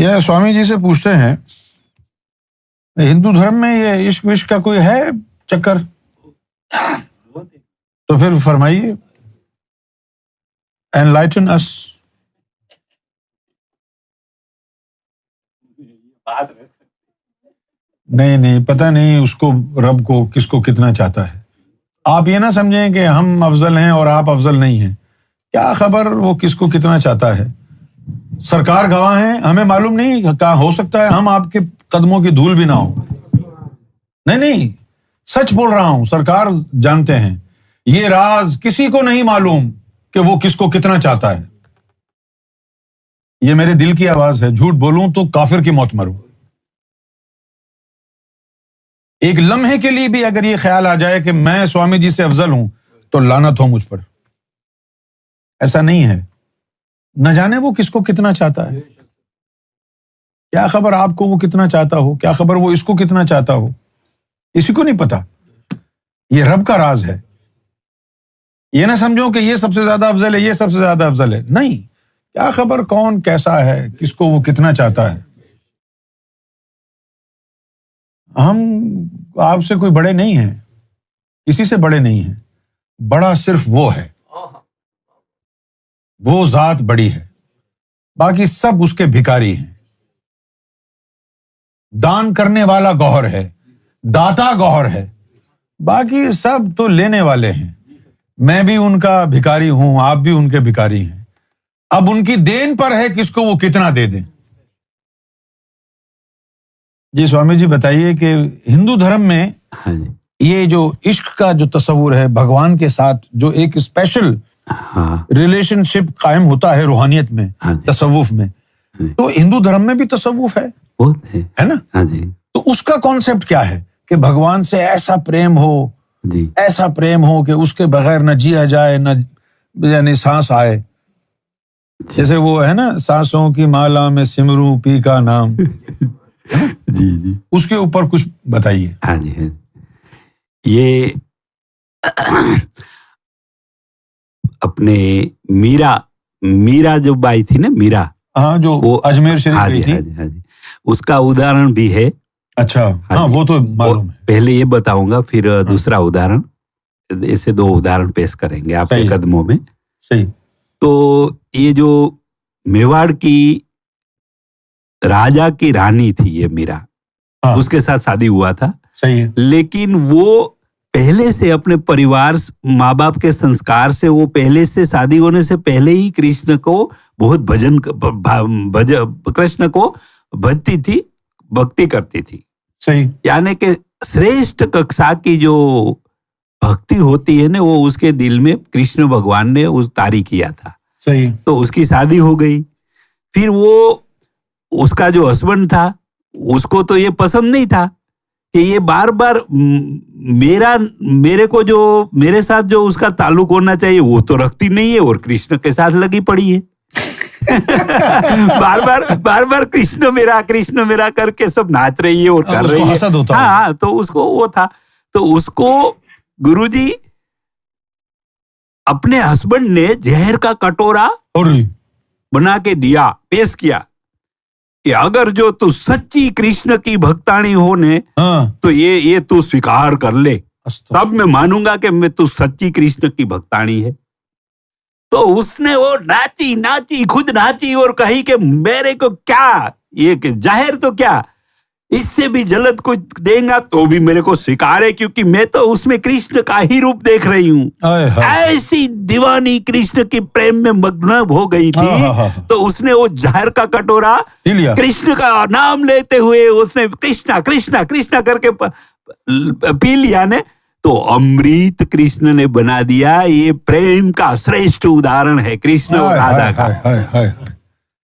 यह स्वामी जी से पूछते हैं, हिंदू धर्म में ये इश्क विश्क का कोई है चक्कर? तो फिर फरमाइए, एनलाइटन अस। नहीं, पता नहीं उसको, रब को, किसको कितना चाहता है। आप ये ना समझें कि हम अफजल हैं और आप अफजल नहीं हैं। क्या खबर वो किसको कितना चाहता है। सरकार गवाह है, हमें मालूम नहीं, कहाँ हो सकता है हम आपके कदमों की धूल भी ना हो। नहीं, सच बोल रहा हूं, सरकार जानते हैं। ये राज किसी को नहीं मालूम कि वो किसको कितना चाहता है। ये मेरे दिल की आवाज है, झूठ बोलूं तो काफिर की मौत मरूं। एक लम्हे के लिए भी अगर ये ख्याल आ जाए कि मैं स्वामी जी से अफजल हूं तो लानत हो मुझ पर। ऐसा नहीं है। न जाने वो किसको कितना चाहता है। क्या खबर आपको वो कितना चाहता हो, क्या खबर वो इसको कितना चाहता हो, किसी को नहीं पता। ये रब का राज है। ये ना समझो कि ये सबसे ज्यादा अफजल है, ये सबसे ज्यादा अफजल है। नहीं, क्या खबर कौन कैसा है, किसको वो कितना चाहता है। हम आपसे कोई बड़े नहीं हैं, किसी से बड़े नहीं हैं। बड़ा सिर्फ वो है, वो जात बड़ी है, बाकी सब उसके भिखारी हैं। दान करने वाला गौहर है, दाता गौहर है, बाकी सब तो लेने वाले हैं। मैं भी उनका भिखारी हूं, आप भी उनके भिखारी हैं। अब उनकी देन पर है किसको वो कितना दे दें। जी स्वामी जी बताइए कि हिंदू धर्म में ये जो इश्क का जो तस्वुर है, भगवान के साथ जो एक स्पेशल रिलेशनशिप कायम होता है रूहानियत में, तसव्वुफ में, तो हिंदू धर्म में भी तसव्वुफ है ना। तो उसका कॉन्सेप्ट क्या है कि भगवान से ऐसा प्रेम हो, ऐसा प्रेम हो कि उसके बगैर न जिया जाए, न यानी सांस आए। जैसे वो है ना, सांसों की माला में सिमरू पी का नाम। जी, उसके ऊपर कुछ बताइए। हाँ जी। ये अपने मीरा जो बाई थी ना, मीरा, हाँ, जो वो अजमेर शरीफ गई थी। हाँ जी, उसका उदाहरण भी है। अच्छा, हाँ, वो तो मालूम है। पहले ये बताऊंगा, फिर दूसरा उदाहरण। ऐसे दो उदाहरण पेश करेंगे आपके कदमों में। सही। तो ये जो मेवाड़ की राजा की रानी थी ये मीरा, उसके साथ शादी हुआ था। सही है। लेकिन वो पहले से अपने परिवार, माँ बाप के संस्कार से, वो पहले से शादी होने से पहले ही कृष्ण को बहुत कृष्ण को भजती थी, भक्ति करती थी। सही। यानी कि श्रेष्ठ कक्षा की जो भक्ति होती है ना, वो उसके दिल में कृष्ण भगवान ने तारी किया था। सही। तो उसकी शादी हो गई। फिर वो, उसका जो हस्बैंड था, उसको तो ये पसंद नहीं था कि ये बार बार मेरे को जो, मेरे साथ जो उसका ताल्लुक होना चाहिए वो तो रखती नहीं है, और कृष्ण के साथ लगी पड़ी है। बार बार कृष्ण मेरा करके सब नाच रही है और कर रही है। हाँ, तो उसको वो था। तो उसको गुरुजी अपने हस्बैंड ने जहर का कटोरा बना के दिया, पेश किया कि अगर जो तू सच्ची कृष्ण की भक्तानी हो ने, तो ये तू स्वीकार कर ले, तब मैं मानूंगा कि मैं तू सच्ची कृष्ण की भक्तानी है। तो उसने वो नाची, खुद नाची और कही कि मेरे को क्या, ये जाहिर तो क्या, इससे भी जलद कुछ देगा तो भी मेरे को स्वीकार है, क्योंकि मैं तो उसमें कृष्ण का ही रूप देख रही हूँ। ऐसी दीवानी कृष्ण के प्रेम में मग्न हो गई थी। तो उसने वो जहर का कटोरा कृष्ण का नाम लेते हुए उसने कृष्णा कृष्णा कृष्णा करके पी लिया ने, तो अमृत कृष्ण ने बना दिया। ये प्रेम का श्रेष्ठ उदाहरण है कृष्ण और राधा का।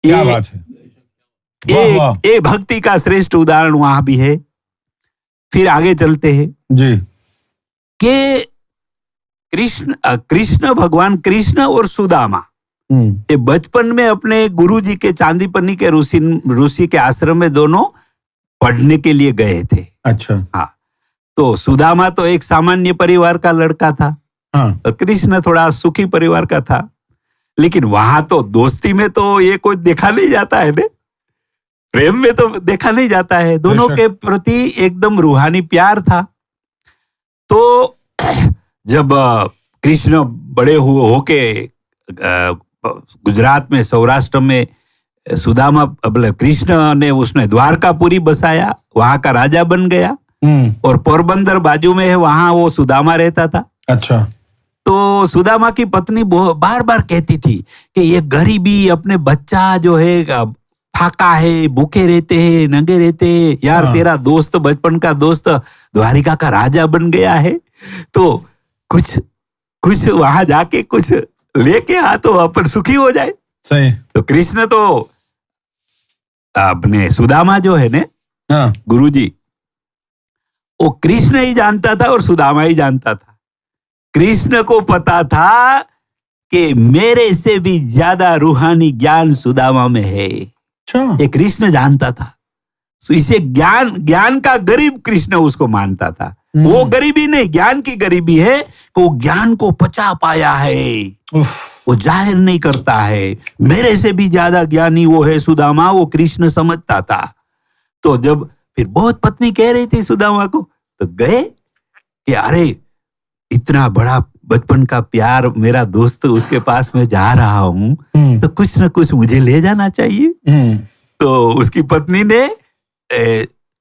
क्या बात है। एक भक्ति का श्रेष्ठ उदाहरण वहां भी है। फिर आगे चलते हैं जी, कि कृष्ण भगवान कृष्ण और सुदामा ये बचपन में अपने गुरुजी के चांदीपनी के ऋषि के आश्रम में दोनों पढ़ने के लिए गए थे। अच्छा। हाँ, तो सुदामा तो एक सामान्य परिवार का लड़का था। हाँ। और कृष्ण थोड़ा सुखी परिवार का था। लेकिन वहां तो दोस्ती में तो ये कुछ देखा नहीं जाता है ने? प्रेम में तो देखा नहीं जाता है, दोनों के प्रति एकदम रूहानी प्यार था। तो जब कृष्ण बड़े होके गुजरात में, सौराष्ट्र में सुदामा, कृष्ण ने उसने द्वारकापुरी बसाया, वहां का राजा बन गया। और पोरबंदर बाजू में है, वहां वो सुदामा रहता था। अच्छा। तो सुदामा की पत्नी बार बार कहती थी कि ये गरीबी, अपने बच्चा जो है फाका है, भूखे रहते हैं, नंगे रहते हैं, यार तेरा दोस्त, बचपन का दोस्त द्वारिका का राजा बन गया है, तो कुछ वहां जाके कुछ लेके आ तो अपन सुखी हो जाए। सही। तो कृष्ण तो अपने सुदामा जो है ना, गुरुजी, वो कृष्ण ही जानता था और सुदामा ही जानता था। कृष्ण को पता था कि मेरे से भी ज्यादा रूहानी ज्ञान सुदामा में है। ये कृष्ण जानता था। इसे ज्ञान का गरीब कृष्ण उसको मानता था। वो गरीबी नहीं, ज्ञान की गरीबी है कि वो ज्ञान को पचा पाया है, वो जाहिर नहीं करता है। मेरे से भी ज्यादा ज्ञानी वो है सुदामा, वो कृष्ण समझता था। तो जब फिर बहुत पत्नी कह रही थी सुदामा को, तो गए कि अरे इतना बड़ा बचपन का प्यार मेरा दोस्त, उसके पास में जा रहा हूं, तो कुछ न कुछ मुझे ले जाना चाहिए। तो उसकी पत्नी ने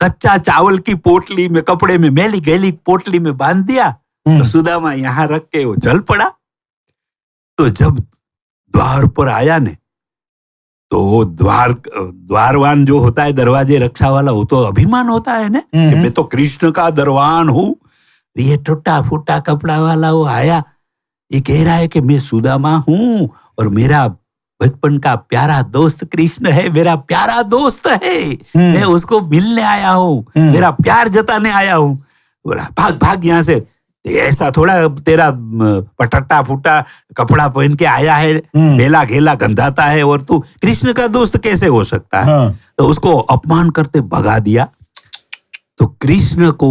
कच्चा चावल की पोटली में, कपड़े में, मैली गैली पोटली में बांध दिया। तो सुदामा यहाँ रख के वो चल पड़ा। तो जब द्वार पर आया ने, तो वो द्वारवान जो होता है, दरवाजे रक्षा वाला, वो तो अभिमान होता है ना कि मैं तो कृष्ण का दरवान हूं। ये टूटा फूटा कपड़ा वाला वो आया, ये कह रहा है कि मैं सुदामा हूं और मेरा बचपन का प्यारा दोस्त कृष्ण है, मेरा प्यारा दोस्त है, मैं उसको मिलने आया हूँ, मेरा प्यार जताने आया हूँ। भाग भाग यहाँ से, ऐसा थोड़ा तेरा पटट्टा फूटा कपड़ा पहन के आया है, मेला घेला गंधाता है, और तू कृष्ण का दोस्त कैसे हो सकता है? तो उसको अपमान करते भगा दिया। तो कृष्ण को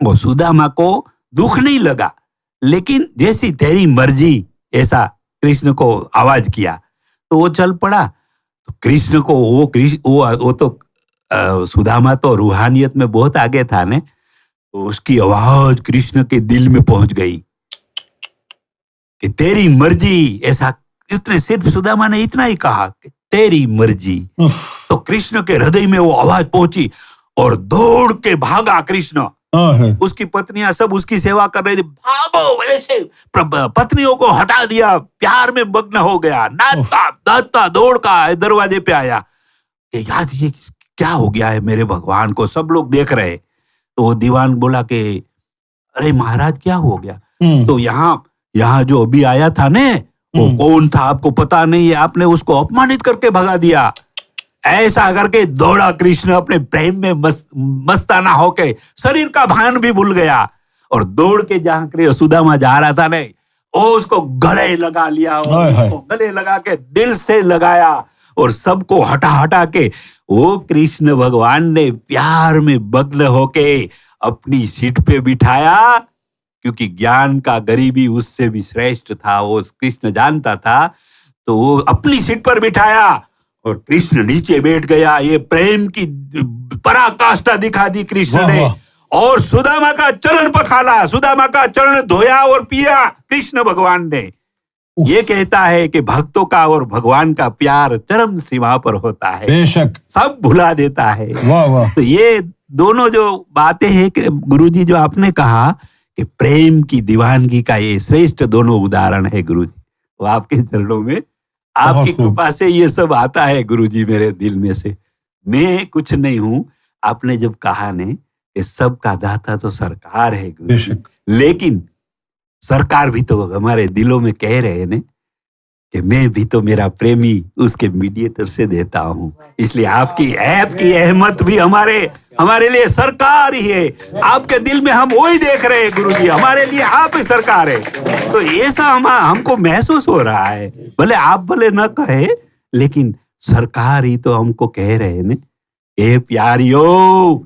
वो सुदामा को दुख नहीं लगा, लेकिन जैसी तेरी मर्जी, ऐसा कृष्ण को आवाज किया तो वो चल पड़ा। तो कृष्ण को वो तो सुदामा तो रूहानियत में बहुत आगे था ने, तो उसकी आवाज कृष्ण के दिल में पहुंच गई कि तेरी मर्जी, ऐसा सिर्फ सुदामा ने इतना ही कहा कि तेरी मर्जी। तो कृष्ण के हृदय में वो आवाज पहुंची और दौड़ के भागा कृष्ण। उसकी पत्नियां सब उसकी सेवा कर रही थी, भागो, ऐसे पत्नियों को हटा दिया, प्यार में मग्न हो गया, नाचता दौड़ का दरवाजे पे आया कि यार ये क्या हो गया है मेरे भगवान को, सब लोग देख रहे। तो वो दीवान बोला कि अरे महाराज क्या हो गया? तो यहाँ जो अभी आया था ने, वो कौन था आपको पता नहीं है, आपने उसको अपमानित करके भगा दिया। ऐसा करके दौड़ा कृष्ण, अपने प्रेम में मस्ताना होके शरीर का भान भी भूल गया, और दौड़ के जहां सुदामा जा रहा था ने, वो उसको गले लगा लिया, और उसको गले लगा के दिल से लगाया, और सबको हटा के वो कृष्ण भगवान ने प्यार में मग्न होके अपनी सीट पे बिठाया, क्योंकि ज्ञान का गरीबी उससे भी श्रेष्ठ था, वो कृष्ण जानता था। तो वो अपनी सीट पर बिठाया और कृष्ण नीचे बैठ गया। ये प्रेम की पराकाष्ठा दिखा दी कृष्ण ने, और सुदामा का चरण पखाला, सुदामा का चरण धोया और पिया कृष्ण भगवान ने। ये कहता है कि भक्तों का और भगवान का प्यार चरम सीमा पर होता है, बेशक सब भुला देता है। वाह वाह। तो ये दोनों जो बातें हैं कि गुरुजी जो आपने कहा कि प्रेम की दीवानगी का ये श्रेष्ठ दोनों उदाहरण है गुरुजी, वो आपके चरणों में, आपकी कृपा से ये सब आता है गुरुजी मेरे दिल में से। मैं कुछ नहीं हूं। आपने जब कहा ने कि सबका दाता तो सरकार है गुरुजी, लेकिन सरकार भी तो हमारे दिलों में कह रहे हैं ने कि मैं भी तो मेरा प्रेमी उसके मीडिएटर से देता हूं। इसलिए आपकी ऐप की अहमत भी हमारे लिए सरकार ही है। आपके दिल में हम वही देख रहे हैं गुरुजी, हमारे लिए आप ही सरकार है। तो ऐसा हमको महसूस हो रहा है, भले न कहे, लेकिन सरकार ही तो हमको कह रहे हैं ने, ए प्यारियो,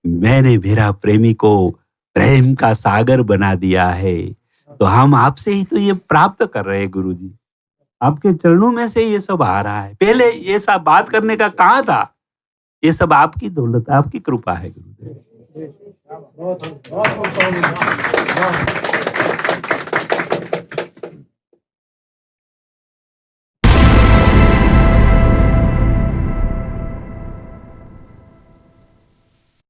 मैंने मेरा प्रेमी को प्रेम का सागर बना दिया है। तो हम आपसे ही तो ये प्राप्त कर रहे हैं गुरुजी। आपके चरणों में से ये सब आ रहा है। पहले ये सब बात करने का कहाँ था? ये सब आपकी दौलत, आपकी कृपा है गुरुदेव।